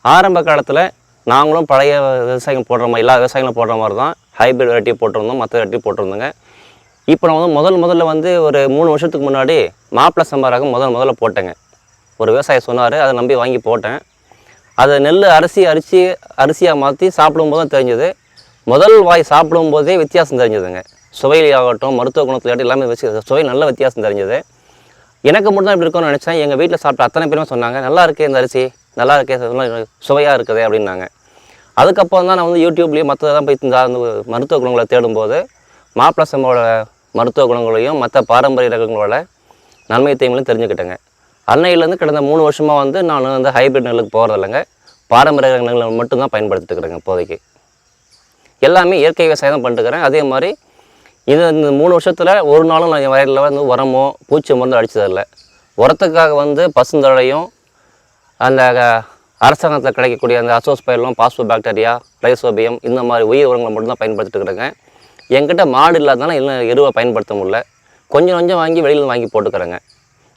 ஆரம்ப காலத்தில் நாங்களும் பழைய விவசாயிகள் போடுற மாதிரி எல்லா விவசாயிகளும் போடுற மாதிரி தான் ஹைப்ரிட் வெரைட்டி போட்டிருந்தோம், மற்ற வெரைட்டி போட்டிருந்தோங்க. இப்போ நான் வந்து முதல்ல வந்து ஒரு 3 வருஷத்துக்கு முன்னாடி மாப்பிள சம்பா ரகம் முதல்ல போட்டேங்க. ஒரு விவசாயி சொன்னார், அதை நம்பி வாங்கி போட்டேன். அதை நெல் அரிசியாக மாற்றி சாப்பிடும்போது தான் தெரிஞ்சது. முதல் வாய் சாப்பிடும்போதே வித்தியாசம் தெரிஞ்சதுங்க. சுவையிலாகட்டும், மருத்துவ குணத்திலாகட்டும் எல்லாமே சுவை நல்ல வித்தியாசம் தெரிஞ்சது. எனக்கு மட்டும் தான் இப்படி இருக்கும்னு நினச்சேன். எங்கள் வீட்டில் சாப்பிட்ட அத்தனை பேருமே சொன்னாங்க, நல்லா இருக்கே இந்த அரிசி, நல்லா இருக்கே, சுவையாக இருக்குது அப்படின்னாங்க. அதுக்கப்புறம் தான் நான் வந்து யூடியூப்லேயும் மற்றதான் போய் இந்த மருத்துவ குணங்களை தேடும்போது மாப்பிள சம்பாவோட மருத்துவ குணங்களையும் மற்ற பாரம்பரிய ரகங்களோட நன்மை தீமைகளையும் தெரிஞ்சுக்கிட்டேங்க. அன்னையிலேருந்து கடந்த 3 வருஷமாக வந்து நான் வந்து ஹைப்ரிட் நெல்லுக்கு போகிறதில்லைங்க. பாரம்பரிய நெல்லை மட்டும்தான் பயன்படுத்திட்டுக்கிறேங்க. இப்போதைக்கு எல்லாமே இயற்கை விவசாயம் தான் பண்ணிட்டுக்கிறேன். அதே மாதிரி இந்த 3 வருஷத்தில் ஒரு நாளும் நான் என் வயலில் வந்து உரமோ பூச்சி மருந்து அடித்ததில்லை. உரத்துக்காக வந்து பசுந்தழையும் அந்த அரசாங்கத்தில் கிடைக்கக்கூடிய அந்த அசோஸ்பைரலும், பாஸ்போபாக்டீரியா, ரைசோபியம் இந்த மாதிரி உயிர் உரங்களை மட்டும்தான் பயன்படுத்திட்டு இருக்கிறேங்க. என்கிட்ட மாடு இல்லாதனால இன்னும் எருவை பயன்படுத்த முடியல. கொஞ்சம் வாங்கி வெளியில் வாங்கி போட்டுக்கிறேங்க.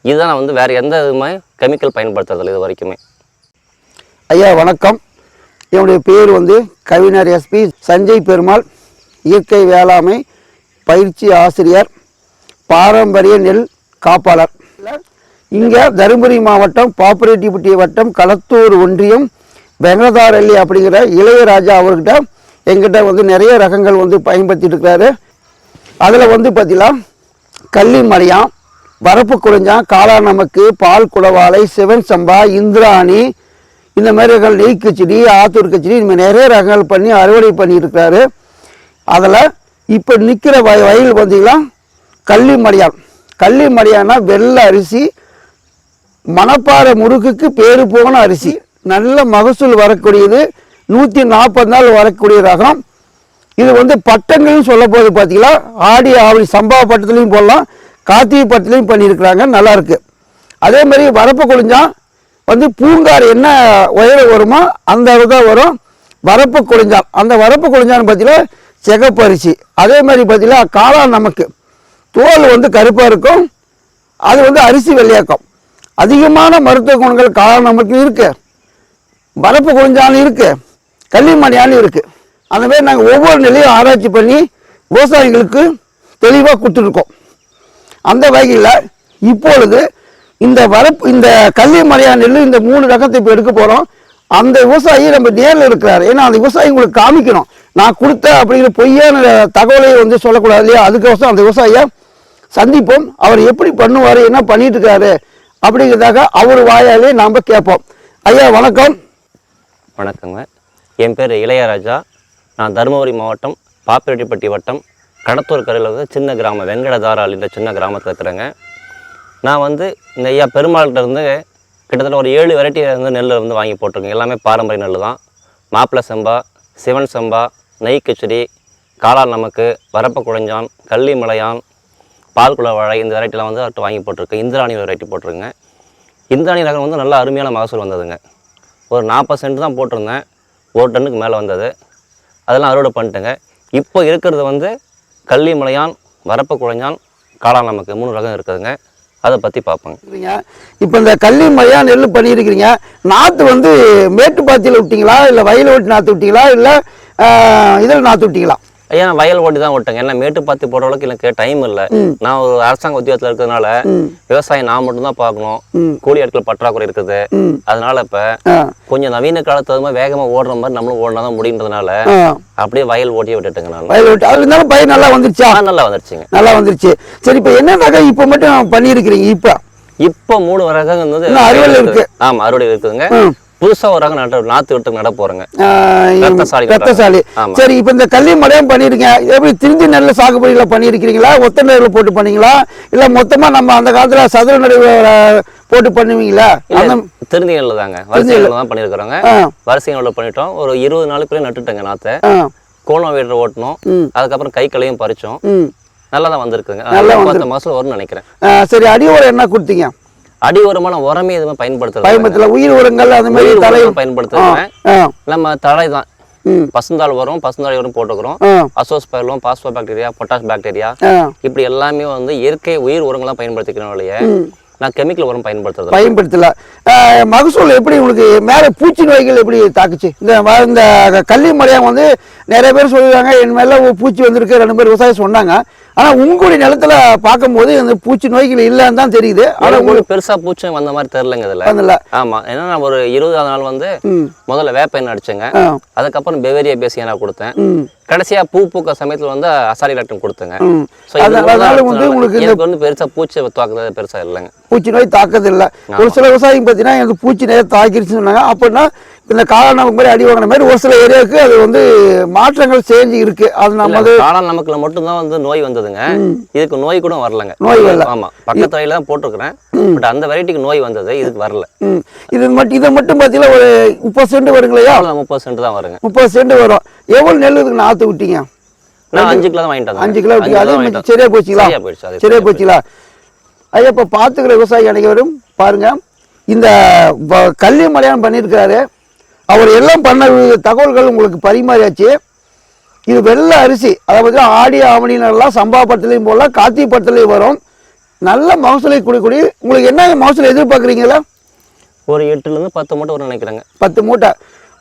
இதுதான் நான் வந்து வேறு எந்த இதுவுமே கெமிக்கல் பயன்படுத்துறதில்லை இது வரைக்குமே. ஐயா வணக்கம். என்னுடைய பேர் வந்து கவிஞர் எஸ்பி சஞ்சய் பெருமாள், இயற்கை வேளாண்மை பயிற்சி ஆசிரியர், பாரம்பரிய நெல் காப்பாளர். இங்கே தருமபுரி மாவட்டம் பாப்புரெட்டிப்பட்டி வட்டம் களத்தூர் ஒன்றியம் வெங்கதாரள்ளி அப்படிங்கிற இளையராஜா அவர்கிட்ட எங்கிட்ட வந்து நிறைய ரகங்கள் வந்து பயன்படுத்திட்டு இருக்கிறாரு. அதில் வந்து பார்த்தீங்கன்னா கள்ளி மலையான், வரப்பு குறைஞ்சான், காளா நமக்கு, பால் குடவாலை, சிவன் சம்பா, இந்திராணி, இந்த மாதிரி ரகங்கள், நெய் கச்சடி, ஆத்தூர் கச்சடி, இந்த மாதிரி நிறைய ரகங்கள் பண்ணி அறுவடை பண்ணிட்டு இருக்கிறாரு. அதில் இப்போ நிற்கிற வயல் பார்த்தீங்கன்னா கள்ளி மலையான்னா வெள்ளை அரிசி, மணப்பாறை முறுக்குக்கு பேரு போன அரிசி, நல்ல மகசூல் வரக்கூடியது, 140 நாள் வரக்கூடிய ரகம். இது வந்து பட்டங்கள்னு சொல்ல போது பார்த்தீங்கன்னா ஆடி ஆவணி சம்பா பட்டத்துலையும் போடலாம், கார்த்திகை பட்டத்துலையும் பண்ணியிருக்கிறாங்க, நல்லாயிருக்கு. அதே மாதிரி வரப்பு கொழிஞ்சான் வந்து பூங்கார் என்ன உயர வருமோ அந்த தான் வரும் வரப்பு கொழிஞ்சான். அந்த வரப்பு கொழிஞ்சான்னு பார்த்தீங்கன்னா சிகப்பு அரிசி. அதே மாதிரி பார்த்தீங்கன்னா காளா நமக்கு தோல் வந்து கருப்பாக இருக்கும், அது வந்து அரிசி வெள்ளையாக்கும். அதிகமான மருத்துவ குணங்கள் காளா நமக்கு இருக்குது, வரப்பு கொழிஞ்சாலும் இருக்குது, கள்ளிமணியாலும் இருக்குது. அந்த மாதிரி நாங்கள் ஒவ்வொரு நிலையும் ஆராய்ச்சி பண்ணி விவசாயிகளுக்கு தெளிவாக கொடுத்துருக்கோம். அந்த வகையில் இப்பொழுது இந்த கள்ளிமலையா நெல் இந்த 3 ரகத்தை இப்போ எடுக்க போகிறோம். அந்த விவசாயி நம்ம நேரில் இருக்கிறார். ஏன்னா அந்த விவசாயி உங்களுக்கு காமிக்கணும், நான் கொடுத்த அப்படிங்கிற பொய்யான தகவலை வந்து சொல்லக்கூடாது இல்லையா? அதுக்கோசம் அந்த விவசாயியை சந்திப்போம். அவர் எப்படி பண்ணுவார், என்ன பண்ணிட்டு இருக்காரு அப்படிங்கிறதாக அவர் வாயாலே நாம் கேட்போம். ஐயா வணக்கம். வணக்கங்க. என் பேர் இளையராஜா. நான் தருமபுரி மாவட்டம் பாப்பிரெட்டிப்பட்டி வட்டம் கடத்தூர் கரையில் வந்து சின்ன கிராமம் வெங்கடதாராளின்ற சின்ன கிராமத்தில் இருக்கிறேங்க. நான் வந்து இந்த ஐயா பெருமாள்கிட்ட இருந்து கிட்டத்தட்ட ஒரு 7 வெரைட்டி வந்து நெல் வந்து வாங்கி போட்டிருக்கேன். எல்லாமே பாரம்பரிய நெல் தான். மாப்பிள சம்பா, சிவன் சம்பா, நெய் கச்சடி, காளா நமக்கு, வரப்பு குழஞ்சான், கள்ளி மலையான், பால் குடவாழை, இந்த வெரைட்டிலாம் வந்து அவர்கிட்ட வாங்கி போட்டிருக்கேன். இந்திராணி வெரைட்டி போட்டிருக்கேங்க. இந்திராணி ரகம் வந்து நல்ல அருமையான மகசூல் வந்ததுங்க. ஒரு 40 சென்ட் தான் போட்டிருந்தேன், 1 டன்னுக்கு மேலே வந்தது. அதெல்லாம் அறுவடை பண்ணிட்டேங்க. இப்போ இருக்கிறது வந்து கள்ளி மலையான், வரப்பு குழஞ்சான், காளா நமக்கு 3 ரகம் இருக்குதுங்க. அதை பற்றி பார்ப்போங்க. இப்போ இந்த கள்ளி மலையான் நெல் பண்ணியிருக்கிறீங்க, நாற்று வந்து மேட்டுப்பாத்தியில் விட்டீங்களா, இல்லை வயல் ஓட்டி நாற்று விட்டீங்களா, இல்லை இதில் நாற்று விட்டீங்களா? ஐயா நான் வயல் ஓட்டி தான் ஓட்டேங்க. ஏன்னா மேட்டுப்பாத்தி போடுற அளவுக்கு எனக்கு டைம் இல்லை. நான் ஒரு அரசாங்க உத்தியோகத்தில் இருக்கிறதுனால விவசாயம் நான் மட்டும்தான் பார்க்கணும், கூலி ஆட்கள் பற்றாக்குறை இருக்குது. அதனால இப்ப கொஞ்சம் நவீன காலத்து மாதிரி வேகமா ஓடுற மாதிரி நம்மளும் ஓடினாதான் முடியுன்றதுனால அப்படியே வயல் ஓட்டியே விட்டுட்டுங்க. நான் வயல் ஓட்டி அது இருந்தாலும் பயிர் நல்லா வந்துருச்சா? நல்லா வந்துருச்சுங்க, நல்லா வந்துருச்சு. சரி, இப்ப என்ன ரகம் இப்ப மட்டும் பண்ணிருக்கிறீங்க? இப்ப 3 ரகம் அறுவடை இருக்கு. ஆமா, அறுவடை இருக்குதுங்க. புதுசா ஒரு ரகம் நாத்து விட்டு நட போறேங்க, ரத்தசாலி. சரி, இப்ப இந்த கள்ளி மலையம் பண்ணிருக்கீங்க, எப்படி திரிஞ்சு நெல்ல சாகுபடியில பண்ணிருக்கீங்களா, ஒத்த நெல்ல போட்டு பண்ணீங்களா, இல்ல மொத்தமா நம்ம அந்த காலத்துல சதுர நடு போட்டு பண்ணுவீங்களா? திருந்தி நெல் தாங்க, வரிசை நெல் தான் பண்ணிருக்கிறோங்க. வரிசை நெல் பண்ணிட்டோம். ஒரு 20 நாளுக்குள்ளே நட்டுட்டேங்க நாத்தை. கோலம் வீடு ஓட்டணும், அதுக்கப்புறம் கை களையும் பறிச்சோம். நல்லா தான் வந்திருக்குங்க. நல்லா மாசம் வரும்னு நினைக்கிறேன். சரி, அடி உரம் என்ன கொடுத்தீங்க? அடி உரமான உரமே எதுவுமே பயன்படுத்தல. உயிர் உரங்கள் அந்த மாதிரி தலையும் பயன்படுத்துறேன். நம்ம தழை தான், பசுந்தாள் வரும், பசுந்தாள் வரும் போட்டுக்கிறோம். அசோஸ்பைரலும், பாஸ்போபாக்டீரியா, பொட்டாஷ் பாக்டீரியா, இப்படி எல்லாமே வந்து இயற்கை உயிர் உரங்கள்லாம் பயன்படுத்திக்கிறோம் இல்லையா. நான் கெமிக்கல் உரம் பயன்படுத்தல. மகசூல் எப்படி உங்களுக்கு மேலே பூச்சி நோய்கள் எப்படி தாக்குச்சு? இந்த கள்ளி மலையம் வந்து நிறைய பேர் சொல்லுவாங்க என் மேலே பூச்சி வந்திருக்கு, 2 பேர் விவசாயம் சொன்னாங்க. ஆனால் உங்களுடைய நிலத்துல பார்க்கும்போது அந்த பூச்சி நோய்கள் இல்லைன்னு தான் தெரியுது. ஆனால் உங்களுக்கு பெருசாக பூச்சி வந்த மாதிரி தெரிலங்க இதில். ஆமாம், ஏன்னா நான் ஒரு 20ஆவது நாள் வந்து முதல்ல வேப்ப எண்ணெய் அடிச்சேங்க. அதுக்கப்புறம் பெவேரியா பேசியா நான் கொடுத்தேன். கடைசியா பூ பூக்க சமயத்துல வந்து அசாரி லாக்டம் கொடுத்தேங்க. உங்களுக்கு வந்து பெருசா பூச்சி தாக்குறது பெருசா இல்லைங்க, பூச்சி நோய் தாக்குறது இல்லை. ஒரு சில விவசாயம் பார்த்தீங்கன்னா எனக்கு பூச்சி நோய் தாக்கிருச்சுன்னு சொன்னாங்க. அப்படின்னா இந்த காளான் நமக்கு மாதிரி அடி வாங்கின மாதிரி ஒரு சில ஏரியாவுக்கு அது வந்து மாற்றங்கள் செஞ்சு இருக்கு. அது நம்ம காளான் நமக்குல மட்டும்தான் வந்து நோய் வந்ததுங்க, இதுக்கு நோய் கூட வரலங்க. நோய் வரல. ஆமா, பக்கத்து வயல தான் போட்டிருக்கிறேன். பட் அந்த வெரைட்டிக்கு நோய் வந்தது, இதுக்கு வரல. இதை மட்டும் பார்த்தீங்கன்னா ஒரு 30 சென்ட் வருங்களா? 30 சென்ட் தான் வருங்க. 30 சென்ட் வரும். எவ்வளவு நெல் இதுக்கு நாற்று விட்டீங்க? நான் 5 கிலோ தான் வாங்கிட்டேன். 5 கிலோ விட்டீங்க. சரியா போச்சுங்களா? சரியா போச்சுங்களா? ஐயா, இப்போ பார்த்துக்கிற விவசாயி அனைவரும் பாருங்க, இந்த கள்ளி மலையாளம் பண்ணியிருக்கிறாரு. அவர் எல்லாம் பண்ண தகவல்கள் உங்களுக்கு பரிமாறியாச்சு. இது வெள்ளை அரிசி, அதாவது ஆடி ஆவணிலாம் சம்பா படத்துலையும் போடலாம், கார்த்திகை படத்துலையும் வரும். நல்ல மகசூலை கொடுக்கக்கூடிய உங்களுக்கு என்ன மகசூல் எதிர்பார்க்குறீங்களா? ஒரு 8லேருந்து 10 மூட்டை வரும் நினைக்கிறேங்க. 10 மூட்டை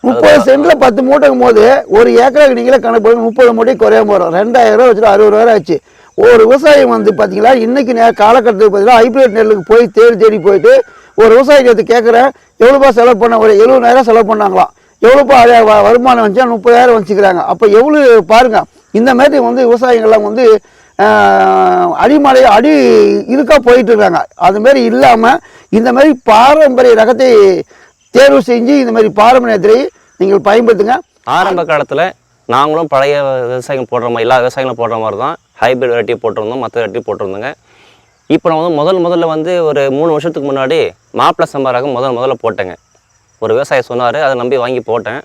30 சென்ட்ல 10 மூட்டைக்கும் போது ஒரு ஏக்கருக்கு நீங்களே கணக்கு போடுங்க, 30 மூட்டை குறையாம வரும். 2000 ரூபா வச்சுட்டு 60 ரூபா ஆச்சு. ஒரு விவசாயம் வந்து பார்த்தீங்களா, இன்னைக்கு காலகட்டத்துக்கு பார்த்தீங்கன்னா ஹைபிரிட் நெல்லுக்கு போய் தேடி போயிட்டு ஒரு விவசாயிக்கு எடுத்து கேட்குறேன், எவ்வளோப்பா செலவு பண்ண? ஒரு 70,000 செலவு பண்ணாங்களாம். எவ்வளோப்பா வருமானம் வந்துச்சா? 30,000 வச்சுக்கிறாங்க. அப்போ எவ்வளோ பாருங்க. இந்த மாதிரி வந்து விவசாயிகள்லாம் வந்து அடி இதுக்காக போயிட்டு இருக்காங்க. அதுமாரி இல்லாமல் இந்த மாதிரி பாரம்பரிய ரகத்தை தேர்வு செஞ்சு இந்த மாதிரி பாரம்பரியத்தை நீங்கள் பயன்படுத்துங்க. ஆரம்ப காலத்தில் நாங்களும் பழைய விவசாயிகள் போடுற மாதிரி எல்லா விவசாயிகளும் போடுற மாதிரி தான் ஹைபிரிட் வெரைட்டி போட்டிருந்தோம், மற்ற வெரைட்டி போட்டிருந்தோங்க. இப்போ நான் வந்து முதல்ல வந்து ஒரு 3 வருஷத்துக்கு முன்னாடி மாப்பிள சம்பா ரகம் முதல்ல போட்டேங்க. ஒரு விவசாயி சொன்னார், அதை நம்பி வாங்கி போட்டேன்.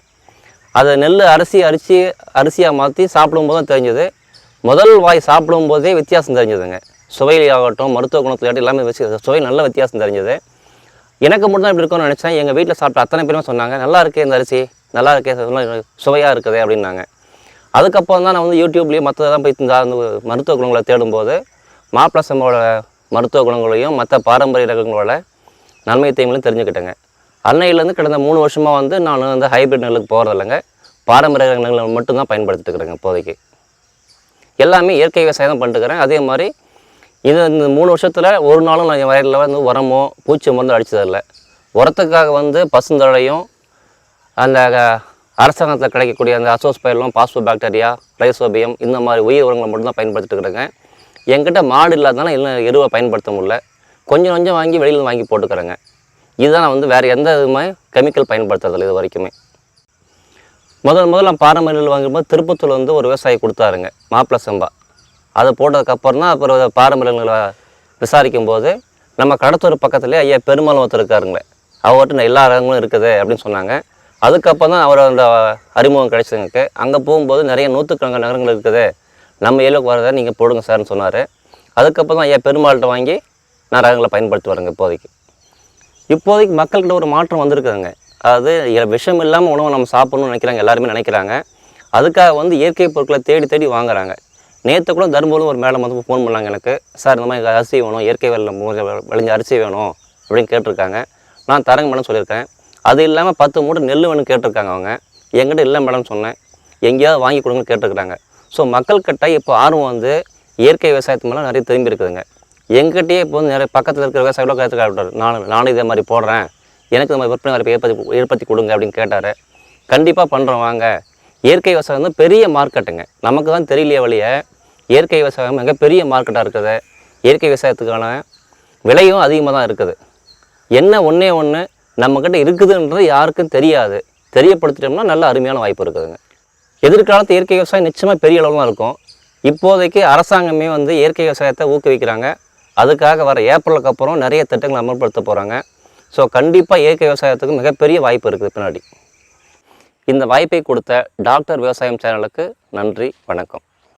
அதை நெல் அரிசியாக மாற்றி சாப்பிடும்போது தான் தெரிஞ்சது. முதல் வாய் சாப்பிடும்போதே வித்தியாசம் தெரிஞ்சதுங்க. சுவையிலாகட்டும், மருத்துவ குணத்திலாகட்டும் எல்லாமே சுவை நல்ல வித்தியாசம் தெரிஞ்சது. எனக்கு மட்டும் தான் இப்படி இருக்கும்னு நினச்சேன். எங்கள் வீட்டில் சாப்பிட்ட அத்தனை பேருமே சொன்னாங்க, நல்லா இருக்கே இந்த அரிசி, நல்லா இருக்கே, சுவையாக இருக்குது அப்படின்னாங்க. அதுக்கப்புறம் தான் நான் வந்து யூடியூப்லேயும் மற்றதான் போய் இந்த மருத்துவ குணங்களை தேடும்போது மாப்பிள சம்பாவோட மருத்துவ குணங்களையும் மற்ற பாரம்பரிய ரகங்களோட நன்மை தீமைகளையும் தெரிஞ்சுக்கிட்டேங்க. அன்னையிலேருந்து கடந்த 3 வருஷமாக வந்து நான் வந்து ஹைபிரிட் நெல்லுக்கு போகிறதில்லைங்க, பாரம்பரிய ரகங்களை மட்டும்தான் பயன்படுத்திட்டுருக்கிறேங்க. இப்போதைக்கு எல்லாமே இயற்கை விவசாயம் தான் பண்ணிட்டுக்கிறேன். அதே மாதிரி இந்த 3 வருஷத்தில் ஒரு நாளும் நான் என் வயலில் வந்து உரமோ பூச்சி மருந்து அடித்ததில்லை. உரத்துக்காக வந்து பசுந்தழையும் அந்த அரசாங்கத்தில் கிடைக்கக்கூடிய அந்த அசோஸ்பைலும் பாஸ்போ பாக்டீரியா, ரைசோபியம் இந்த மாதிரி உயிர் உரங்களை மட்டும்தான் பயன்படுத்திட்டு இருக்கிறேங்க. என்கிட்ட மாடு இல்லாதனால இல்லை எருவை பயன்படுத்த முடியல, கொஞ்சம் வாங்கி வெளியில் வாங்கி போட்டுக்கிறேங்க. இதுதான் நான் வந்து வேறு எந்த இதுவுமே கெமிக்கல் பயன்படுத்துறதில்லை இது வரைக்குமே. முதல்ல நான் பாரம்பரிய நெல் வாங்கும்போது திருப்பத்தூர் வந்து ஒரு விவசாயி கொடுத்தாருங்க மாப்பிள சம்பா. அதை போட்டதுக்கப்புறம் தான் அப்புறம் பாரம்பரிய நெல்லை விசாரிக்கும் போது நம்ம கடத்தூர் பக்கத்துலேயே ஐயா பெருமாள் ஒருத்தர் இருக்காருங்களே, அவர்கிட்ட எல்லா ரகங்களும் இருக்குது அப்படின்னு சொன்னாங்க. அதுக்கப்புறம் தான் அவர் அந்த அறிமுகம் கிடைச்சதுங்க. அங்கே போகும்போது நிறைய 100கணக்கான நகரங்கள் இருக்குது, நம்ம ஏரியாவுக்கு வரதை நீங்கள் போடுங்க சார்னு சொன்னார். அதுக்கப்புறம் தான் ஐயா பெருமாள்கிட்ட வாங்கி நான் ரகங்களை பயன்படுத்தி வரேங்க. இப்போதைக்கு மக்கள்கிட்ட ஒரு மாற்றம் வந்திருக்குதுங்க. அதாவது விஷம் இல்லாமல் உணவை நம்ம சாப்பிட்ணும்னு நினைக்கிறாங்க, எல்லாருமே நினைக்கிறாங்க. அதுக்காக வந்து இயற்கை பொருட்களை தேடி வாங்குறாங்க. நேற்று கூட தர்மபுரம் ஒரு மேடம் வந்து ஃபோன் பண்ணாங்க எனக்கு, சார் இந்த மாதிரி அரிசி வேணும், இயற்கை விளைஞ்ச அரிசி வேணும் அப்படின்னு கேட்டிருக்காங்க. நான் தரங்க மேடம் சொல்லியிருக்கேன். அது இல்லாமல் 10 மூட்டை நெல் வேணும்னு கேட்டிருக்காங்க அவங்க. என்கிட்ட இல்லை மேடம் சொன்னேன், எங்கேயாவது வாங்கி கொடுங்கன்னு கேட்டிருக்கிறாங்க. ஸோ மக்கள்கிட்ட இப்போ ஆர்வம் வந்து இயற்கை விவசாயத்து மேலே நிறைய திரும்பி இருக்குதுங்க. எங்கிட்டயே இப்போ வந்து நிறைய பக்கத்தில் இருக்கிற விவசாயிகளோ கேட்டுக்காட்டார், நானும் இதே மாதிரி போடுறேன், எனக்கு இந்த மாதிரி விற்பனை வாய்ப்பை ஏற்படுத்தி கொடுங்க அப்படின்னு கேட்டார். கண்டிப்பாக பண்ணுறோம் வாங்க. இயற்கை விவசாயம் வந்து பெரிய மார்க்கெட்டுங்க, நமக்கு தான் தெரியலையே வழிய இயற்கை விவசாயம் மிக பெரிய மார்க்கெட்டாக இருக்குது. இயற்கை விவசாயத்துக்கான விலையும் அதிகமாக தான் இருக்குது. என்ன ஒன்று நம்மக்கிட்ட இருக்குதுன்றது யாருக்கும் தெரியாது. தெரியப்படுத்திட்டோம்னா நல்ல அருமையான வாய்ப்பு இருக்குதுங்க. எதிர்காலத்து இயற்கை விவசாயம் நிச்சயமாக பெரிய அளவுலாம் இருக்கும். இப்போதைக்கு அரசாங்கமே வந்து இயற்கை விவசாயத்தை ஊக்குவிக்கிறாங்க. அதுக்காக வர ஏப்ரலுக்கு அப்புறம் நிறைய திட்டங்களை அமல்படுத்த போகிறாங்க. ஸோ கண்டிப்பாக இயற்கை விவசாயத்துக்கு மிகப்பெரிய வாய்ப்பு இருக்குது பின்னாடி. இந்த வாய்ப்பை கொடுத்த டாக்டர் விவசாயம் சேனலுக்கு நன்றி, வணக்கம்.